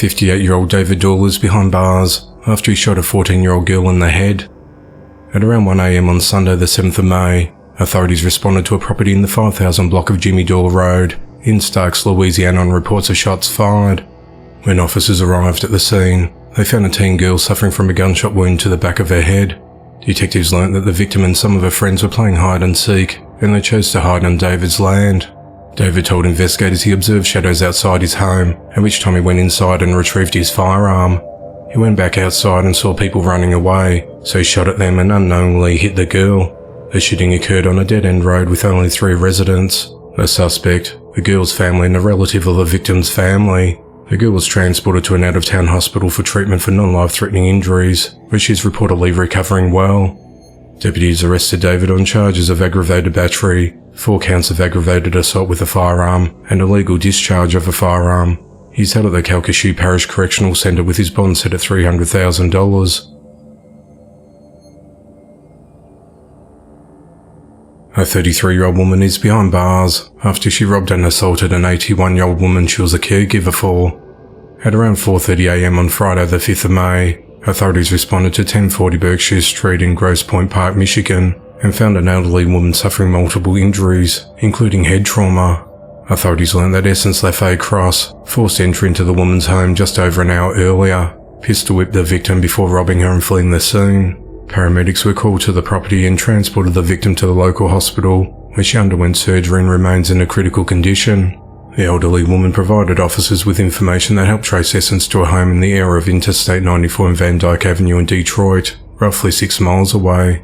58-year-old David Doyle is behind bars after he shot a 14-year-old girl in the head. At around 1 a.m. on Sunday the 7th of May, authorities responded to a property in the 5000 block of Jimmy Doyle Road in Starks, Louisiana on reports of shots fired. When officers arrived at the scene, they found a teen girl suffering from a gunshot wound to the back of her head. Detectives learnt that the victim and some of her friends were playing hide and seek, and they chose to hide on David's land. David told investigators he observed shadows outside his home, at which time he went inside and retrieved his firearm. He went back outside and saw people running away, so he shot at them and unknowingly hit the girl. The shooting occurred on a dead-end road with only 3 residents: the suspect, the girl's family and a relative of the victim's family. The girl was transported to an out-of-town hospital for treatment for non-life-threatening injuries, where she is reportedly recovering well. Deputies arrested David on charges of aggravated battery, 4 counts of aggravated assault with a firearm, and illegal discharge of a firearm. He's held at the Calcasieu Parish Correctional Centre with his bond set at $300,000. A 33-year-old woman is behind bars after she robbed and assaulted an 81-year-old woman she was a caregiver for. At around 4:30 a.m. on Friday the 5th of May, authorities responded to 1040 Berkshire Street in Grosse Pointe Park, Michigan, and found an elderly woman suffering multiple injuries, including head trauma. Authorities learned that Essence Lafay Cross forced entry into the woman's home just over an hour earlier, pistol-whipped the victim before robbing her and fleeing the scene. Paramedics were called to the property and transported the victim to the local hospital, where she underwent surgery and remains in a critical condition. The elderly woman provided officers with information that helped trace Essence to a home in the area of Interstate 94 and Van Dyke Avenue in Detroit, roughly 6 miles away.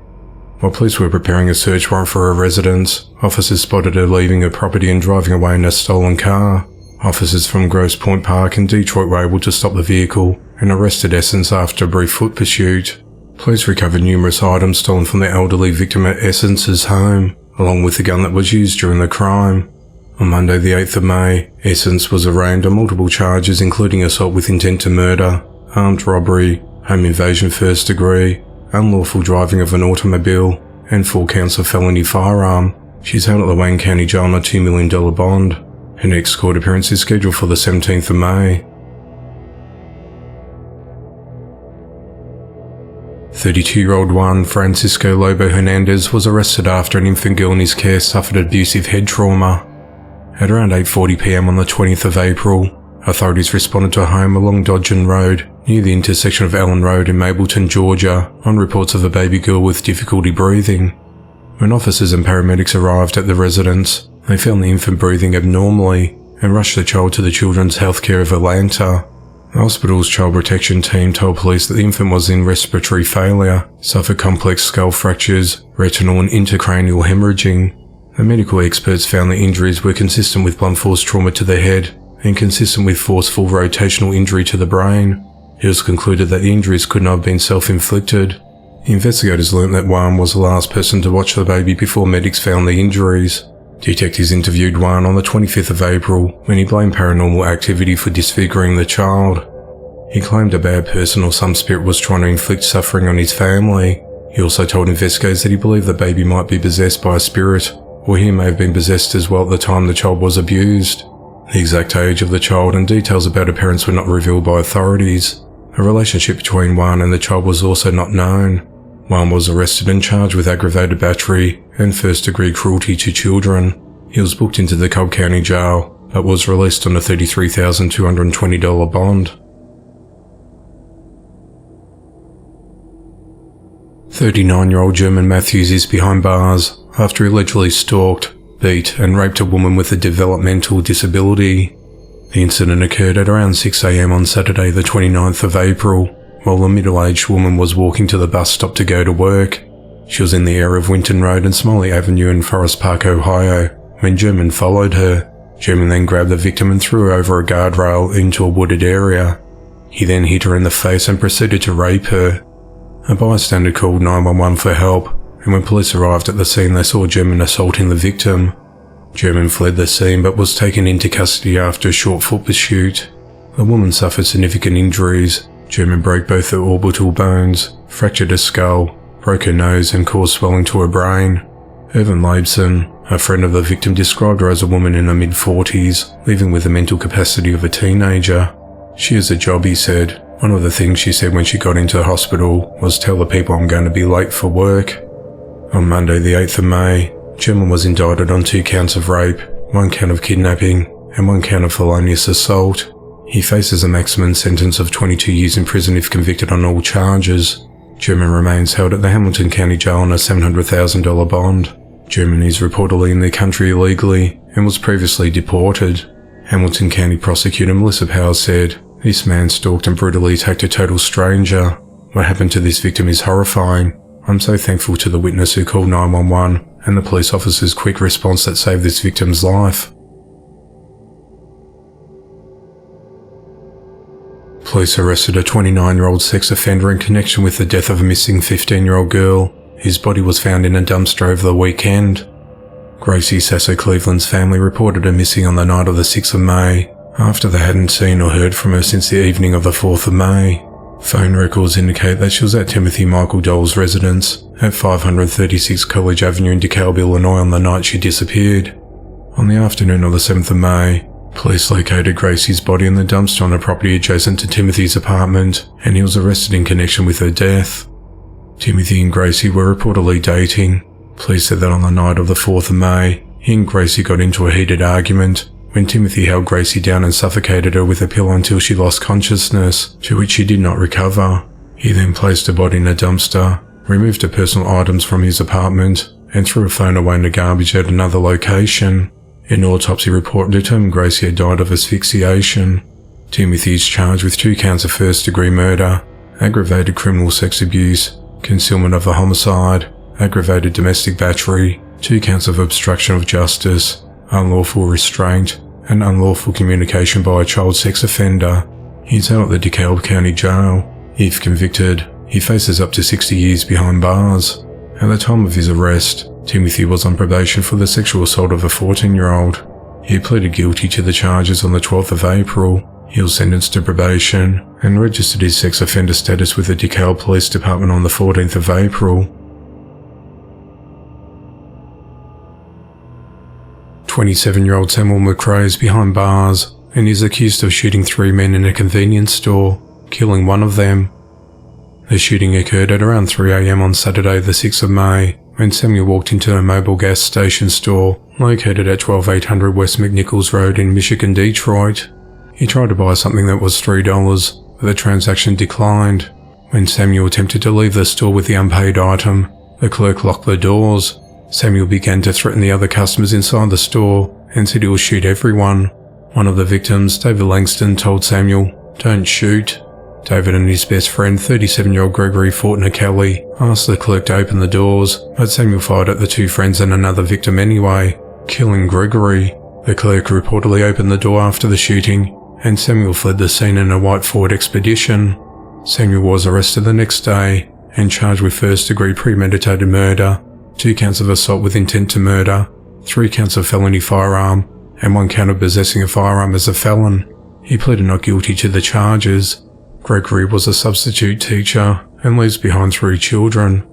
While police were preparing a search warrant for her residence, officers spotted her leaving her property and driving away in a stolen car. Officers from Grosse Pointe Park and Detroit were able to stop the vehicle and arrested Essence after a brief foot pursuit. Police recovered numerous items stolen from the elderly victim at Essence's home, along with the gun that was used during the crime. On Monday the 8th of May, Essence was arraigned on multiple charges including assault with intent to murder, armed robbery, home invasion first degree, unlawful driving of an automobile, and 4 counts of felony firearm. She's held at the Wayne County Jail on a $2 million bond. Her next court appearance is scheduled for the 17th of May. 32-year-old Juan Francisco Lobo Hernandez was arrested after an infant girl in his care suffered abusive head trauma. At around 8:40 p.m. on the 20th of April, authorities responded to a home along Dodgen Road, near the intersection of Allen Road in Mableton, Georgia, on reports of a baby girl with difficulty breathing. When officers and paramedics arrived at the residence, they found the infant breathing abnormally and rushed the child to the Children's Healthcare of Atlanta. The hospital's child protection team told police that the infant was in respiratory failure, suffered complex skull fractures, retinal and intracranial hemorrhaging. The medical experts found the injuries were consistent with blunt force trauma to the head and consistent with forceful rotational injury to the brain. It was concluded that the injuries could not have been self-inflicted. The investigators learnt that Juan was the last person to watch the baby before medics found the injuries. Detectives interviewed Juan on the 25th of April when he blamed paranormal activity for disfiguring the child. He claimed a bad person or some spirit was trying to inflict suffering on his family. He also told investigators that he believed the baby might be possessed by a spirit, or he may have been possessed as well at the time the child was abused. The exact age of the child and details about her parents were not revealed by authorities. A relationship between Juan and the child was also not known. Juan was arrested and charged with aggravated battery and first-degree cruelty to children. He was booked into the Cobb County Jail, but was released on a $33,220 bond. 39-year-old German Matthews is behind bars after he allegedly stalked, beat and raped a woman with a developmental disability. The incident occurred at around 6 a.m. on Saturday the 29th of April, while a middle-aged woman was walking to the bus stop to go to work. She was in the area of Winton Road and Smalley Avenue in Forest Park, Ohio, when German followed her. German then grabbed the victim and threw her over a guardrail into a wooded area. He then hit her in the face and proceeded to rape her. A bystander called 911 for help, and when police arrived at the scene they saw German assaulting the victim. German fled the scene but was taken into custody after a short foot pursuit. The woman suffered significant injuries. German broke both her orbital bones, fractured her skull, broke her nose and caused swelling to her brain. Irvin Leibson, a friend of the victim, described her as a woman in her mid-40s, living with the mental capacity of a teenager. She has a job, he said. One of the things she said when she got into the hospital was, "Tell the people I'm going to be late for work." On Monday the 8th of May, German was indicted on 2 counts of rape, 1 count of kidnapping, and 1 count of felonious assault. He faces a maximum sentence of 22 years in prison if convicted on all charges. German remains held at the Hamilton County Jail on a $700,000 bond. German is reportedly in the country illegally and was previously deported. Hamilton County prosecutor Melissa Powers said, "This man stalked and brutally attacked a total stranger. What happened to this victim is horrifying. I'm so thankful to the witness who called 911 and the police officer's quick response that saved this victim's life." Police arrested a 29-year-old sex offender in connection with the death of a missing 15-year-old girl. His body was found in a dumpster over the weekend. Gracie Sasso Cleveland's family reported her missing on the night of the 6th of May, after they hadn't seen or heard from her since the evening of the 4th of May. Phone records indicate that she was at Timothy Michael Dole's residence at 536 College Avenue in DeKalb, Illinois on the night she disappeared. On the afternoon of the 7th of May, police located Gracie's body in the dumpster on a property adjacent to Timothy's apartment, and he was arrested in connection with her death. Timothy and Gracie were reportedly dating. Police said that on the night of the 4th of May, he and Gracie got into a heated argument when Timothy held Gracie down and suffocated her with a pillow until she lost consciousness, to which she did not recover. He then placed her body in a dumpster, removed her personal items from his apartment, and threw her phone away in the garbage at another location. An autopsy report determined Gracie had died of asphyxiation. Timothy is charged with 2 counts of first-degree murder, aggravated criminal sex abuse, concealment of a homicide, aggravated domestic battery, 2 counts of obstruction of justice, unlawful restraint, and unlawful communication by a child sex offender. He's held at the DeKalb County Jail. If convicted, he faces up to 60 years behind bars. At the time of his arrest, Timothy was on probation for the sexual assault of a 14-year-old. He pleaded guilty to the charges on the 12th of April. He was sentenced to probation and registered his sex offender status with the DeKalb Police Department on the 14th of April. 27-year-old Samuel McRae is behind bars and is accused of shooting 3 men in a convenience store, killing one of them. The shooting occurred at around 3 a.m. on Saturday the 6th of May, when Samuel walked into a mobile gas station store located at 12800 West McNichols Road in Michigan, Detroit. He tried to buy something that was $3, but the transaction declined. When Samuel attempted to leave the store with the unpaid item, the clerk locked the doors. Samuel began to threaten the other customers inside the store and said he will shoot everyone. One of the victims, David Langston, told Samuel, "Don't shoot." David and his best friend, 37-year-old Gregory Fortner Kelly, asked the clerk to open the doors, but Samuel fired at the 2 friends and another victim anyway, killing Gregory. The clerk reportedly opened the door after the shooting, and Samuel fled the scene in a white Ford Expedition. Samuel was arrested the next day and charged with first-degree premeditated murder, 2 counts of assault with intent to murder, 3 counts of felony firearm, and 1 count of possessing a firearm as a felon. He pleaded not guilty to the charges. Gregory was a substitute teacher and leaves behind 3 children.